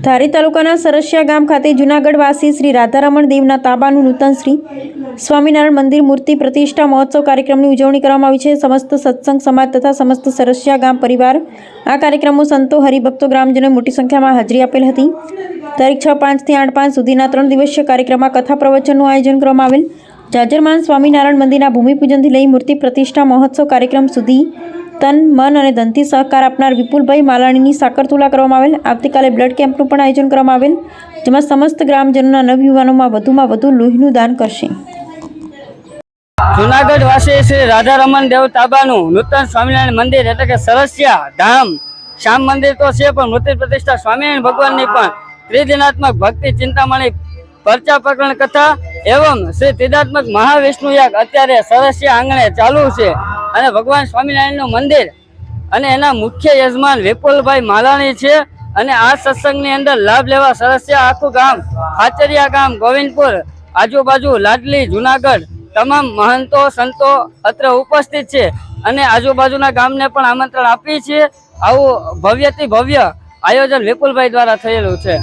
ધારી તાલુકાના સરસિયા ગામ ખાતે જૂનાગઢવાસી શ્રી રાધારમણ દેવના તાબાનું નૂતન શ્રી સ્વામિનારાયણ મંદિર મૂર્તિ પ્રતિષ્ઠા મહોત્સવ કાર્યક્રમની ઉજવણી કરવામાં આવી છે। સમસ્ત સત્સંગ સમાજ તથા સમસ્ત સરસિયા ગામ પરિવાર આ કાર્યક્રમમાં સંતો હરિભક્તો ગ્રામજનોએ મોટી સંખ્યામાં હાજરી આપેલ હતી। તારીખ 6-5 થી 8-5 સુધીના 3 દિવસીય કાર્યક્રમમાં કથા પ્રવચનનું આયોજન કરવામાં આવેલ। જાજરમાન સ્વામિનારાયણ મંદિરના ભૂમિપૂજનથી લઈ મૂર્તિ પ્રતિષ્ઠા મહોત્સવ કાર્યક્રમ સુધી તન મન અને ધનથી સહકાર આપનાર વિપુલભાઈ માલાણીની સાકરતુલા કરવામાં આવેલ। આવતીકાલે બ્લડ કેમ્પનું પણ આયોજન કરવામાં આવેલ, જેમાં સમસ્ત ગ્રામજનોના નવયુવાનોમાં વધુમાં વધુ લોહીનું દાન કરશે। જૂનાગઢ વાસી શ્રી રાધારમણ દેવ તાબાનું નૂતન સ્વામિનારાયણ મંદિર એટલે કે સરસિયા ધામ શ્યામ મંદિર તો છે, પણ મૂર્તિ પ્રતિષ્ઠા સ્વામિનારાયણ ભગવાનની પણ ત્રિદિનાત્મક ભક્તિ ચિંતામણી પરચા પ્રકરણ કથા એવं શ્રી ત્રિદાત્મક મહાવિષ્ણુ યાગ અત્યારે સરસિયા આંગણે ચાલુ છે અને ભગવાન સ્વામિનારાયણનું મંદિર અને એના મુખ્ય યજમાન વિપુલભાઈ માલાણી છે। અને આ સત્સંગની અંદર લાભ લેવા સરસિયા આખું ગામ, ખાચરિયા ગામ, ગોવિંદપુર, આજુબાજુ, લાડલી, જૂનાગઢ તમામ મહંતો સંતો અત્રે ઉપસ્થિત છે અને આજુબાજુના ગામને પણ આમંત્રણ આપીએ છીએ। આવું ભવ્યથી ભવ્ય આયોજન વિપુલભાઈ દ્વારા થયેલું છે।